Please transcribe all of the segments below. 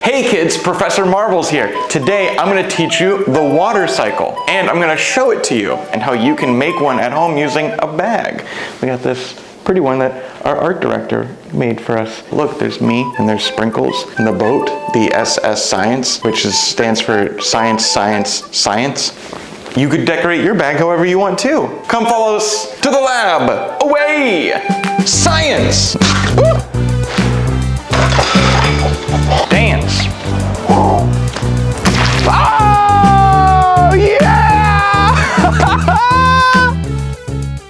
Hey kids, Professor Marbles here. Today I'm going to teach you the water cycle, and I'm going to show it to you and how you can make one at home using a bag. We got this pretty one that our art director made for us. Look, there's me and there's Sprinkles and the boat, the SS Science, which stands for Science, Science, Science. You could decorate your bag however you want to. Come follow us to the lab. Away! Science! Woo! Dance. Oh, yeah!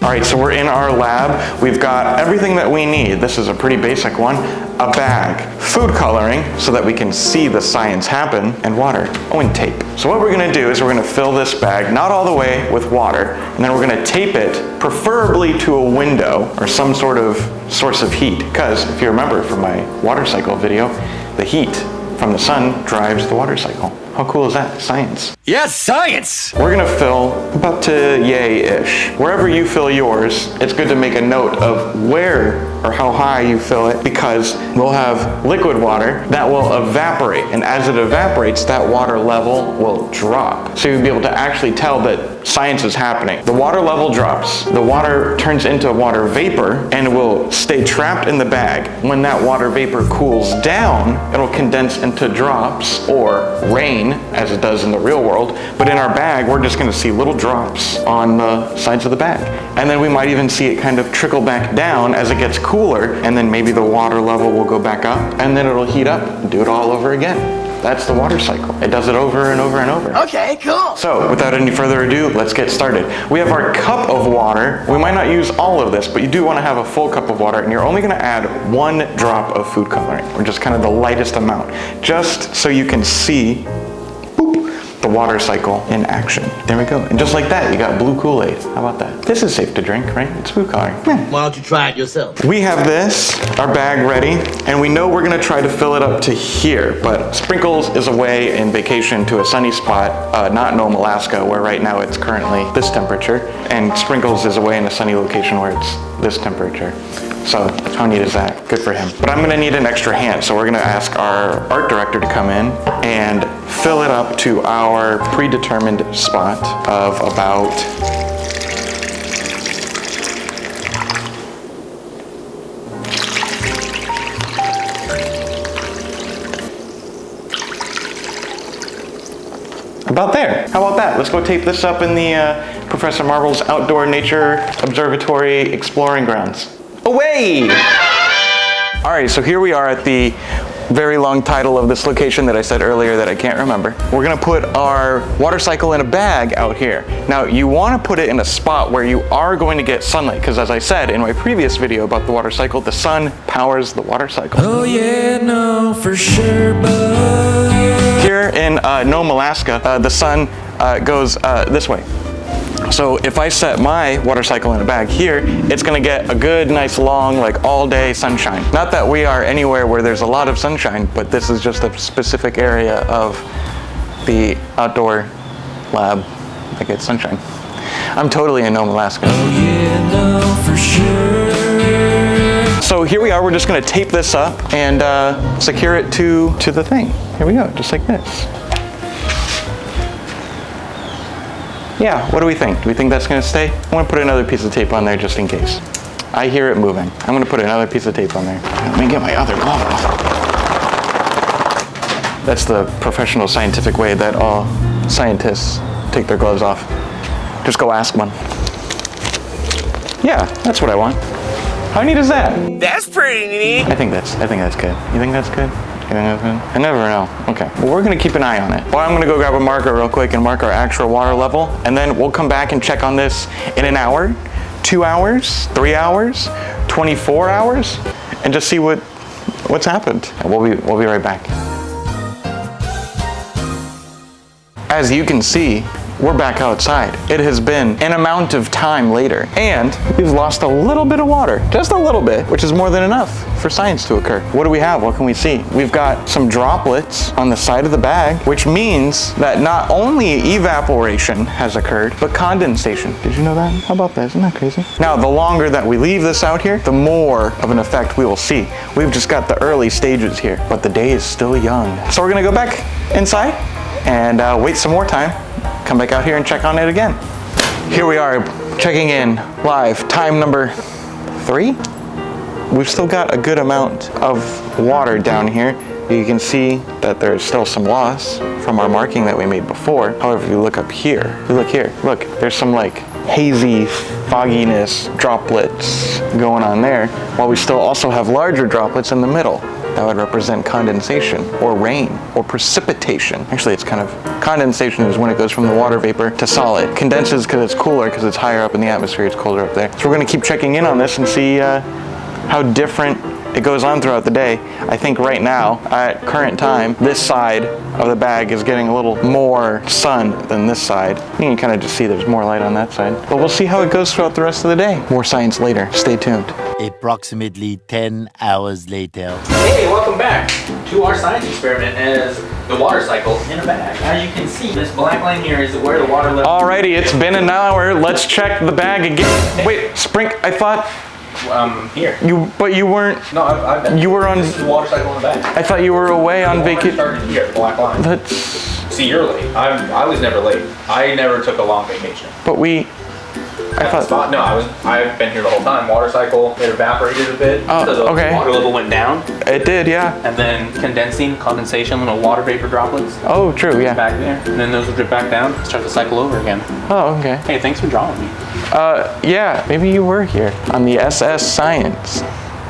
All right, so we're in our lab. We've got everything that we need. This is a pretty basic one. A bag, food coloring so that we can see the science happen, and water. Oh, and tape. So what we're gonna do is we're gonna fill this bag, not all the way, with water, and then we're gonna tape it, preferably to a window or some sort of source of heat. Because if you remember from my water cycle video, the heat from the sun drives the water cycle. How cool is that? Science. Yes, science! We're gonna fill about to yay-ish. Wherever you fill yours, it's good to make a note of where or how high you fill it, because we'll have liquid water that will evaporate. And as it evaporates, that water level will drop. So you'll be able to actually tell that science is happening. The water level drops, the water turns into water vapor and will stay trapped in the bag. When that water vapor cools down, it'll condense into drops or rain, as it does in the real world. But in our bag, we're just gonna see little drops on the sides of the bag. And then we might even see it kind of trickle back down as it gets cooler, and then maybe the water level will go back up, and then it'll heat up and do it all over again. That's the water cycle. It does it over and over and over. Okay, cool. So without any further ado, let's get started. We have our cup of water. We might not use all of this, but you do want to have a full cup of water, and you're only going to add 1 drop of food coloring, or just kind of the lightest amount, just so you can see the water cycle in action. There we go. And just like that, you got blue Kool-Aid. How about that? This is safe to drink, right? It's food coloring. Why don't you try it yourself? We have this, our bag ready, and we know we're gonna try to fill it up to here, but Sprinkles is away in vacation to a sunny spot, not Nome, Alaska, where right now it's currently this temperature, and Sprinkles is away in a sunny location where it's this temperature. So how neat is that? Good for him. But I'm gonna need an extra hand, so we're gonna ask our art director to come in and fill it up to our predetermined spot of about there. How about that? Let's go tape this up in the Professor Marbles Outdoor Nature Observatory Exploring Grounds. Away! All right, so here we are at the very long title of this location that I said earlier that I can't remember. We're gonna put our water cycle in a bag out here. Now, you wanna put it in a spot where you are going to get sunlight, because as I said in my previous video about the water cycle, the sun powers the water cycle. Oh yeah, no, for sure, but... Here in Nome, Alaska, the sun goes this way. So if I set my water cycle in a bag here, it's gonna get a good, nice, long, like all day sunshine. Not that we are anywhere where there's a lot of sunshine, but this is just a specific area of the outdoor lab that gets sunshine. I'm totally in Nome, Alaska. Oh yeah, no, for sure. So here we are, we're just gonna tape this up and secure it to the thing. Here we go, just like this. Yeah, what do we think? Do we think that's gonna stay? I'm gonna put another piece of tape on there just in case. I hear it moving. I'm gonna put another piece of tape on there. Let me get my other glove off. That's the professional scientific way that all scientists take their gloves off. Just go ask one. Yeah, that's what I want. How neat is that? That's pretty neat. I think that's good. You think that's good? I never know. Okay, well, we're gonna keep an eye on it. Well, I'm gonna go grab a marker real quick and mark our actual water level, and then we'll come back and check on this in an hour, 2 hours, 3 hours, 24 hours, and just see what's happened. And we'll be right back. As you can see, we're back outside. It has been an amount of time later, and we've lost a little bit of water, just a little bit, which is more than enough for science to occur. What do we have? What can we see? We've got some droplets on the side of the bag, which means that not only evaporation has occurred, but condensation. Did you know that? How about that? Isn't that crazy? Now, the longer that we leave this out here, the more of an effect we will see. We've just got the early stages here, but the day is still young. So we're gonna go back inside and wait some more time, come back out here and check on it again. Here we are, checking in live, time number 3. We've still got a good amount of water down here. You can see that there's still some loss from our marking that we made before. However, if you look up here, look, there's some like hazy fogginess droplets going on there, while we still also have larger droplets in the middle. That would represent condensation or rain or precipitation. Actually, it's kind of, condensation is when it goes from the water vapor to solid. Condenses because it's cooler, because it's higher up in the atmosphere, it's colder up there. So we're gonna keep checking in on this and see how different it goes on throughout the day. I think right now, at current time, this side of the bag is getting a little more sun than this side. You can kind of just see there's more light on that side. But we'll see how it goes throughout the rest of the day. More science later. Stay tuned. Approximately 10 hours later. Hey, welcome back to our science experiment as the water cycle in a bag. As you can see, this black line here is where the water level... Alrighty, it's been an hour. Let's check the bag again. Wait, Sprink, I thought... Here. But you weren't... No, I've been... You were on... This is the water cycle in a bag. I thought you were away on Water vacation. started here, the black line. That's... See, you're late. I was never late. I never took a long vacation. But we... I thought... No, I've been here the whole time. Water cycle, it evaporated a bit. Oh, so the okay. water level went down. It did, yeah. And then condensation, little water vapor droplets. Oh, true, yeah. Back there. And then those will drip back down, start the cycle over again. Oh, okay. Hey, thanks for drawing me. Yeah, maybe you were here on the SS Science.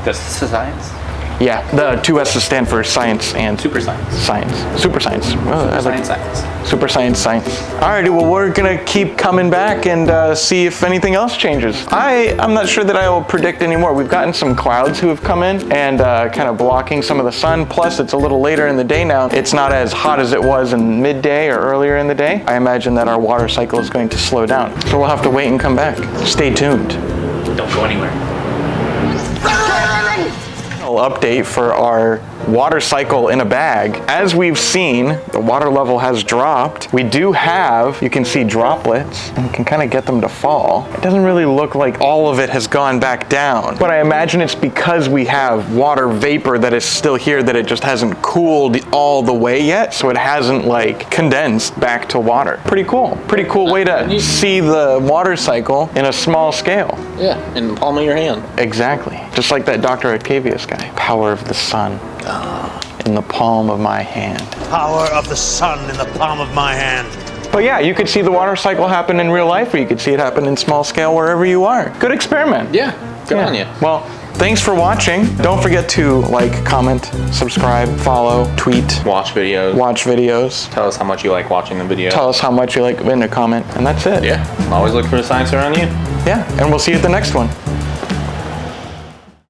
This is science. Yeah, the 2 S's stand for science and Super science. science. Super science. Well, I like Science. super science. Alrighty, well, we're gonna keep coming back and see if anything else changes. I'm not sure that I will predict anymore. We've gotten some clouds who have come in and kind of blocking some of the sun. Plus, it's a little later in the day now. It's not as hot as it was in midday or earlier in the day. I imagine that our water cycle is going to slow down. So we'll have to wait and come back. Stay tuned. Don't go anywhere. Update for our water cycle in a bag. As we've seen, the water level has dropped. We do have, you can see droplets, and you can kind of get them to fall. It doesn't really look like all of it has gone back down, but I imagine it's because we have water vapor that is still here, that it just hasn't cooled all the way yet, so it hasn't like condensed back to water. Pretty cool way to see the water cycle in a small scale. Yeah, in the palm of your hand. Exactly, just like that Dr. Octavius guy. Power of the sun. In the palm of my hand. Power of the sun in the palm of my hand. But yeah, you could see the water cycle happen in real life, or you could see it happen in small scale wherever you are. Good experiment. Yeah, good on you. Well, thanks for watching. Don't forget to like, comment, subscribe, follow, tweet, Watch videos. watch videos. Tell us how much you like watching the video. Tell us how much you like in a comment, and that's it. Yeah, always look for the science around you. Yeah, and we'll see you at the next one.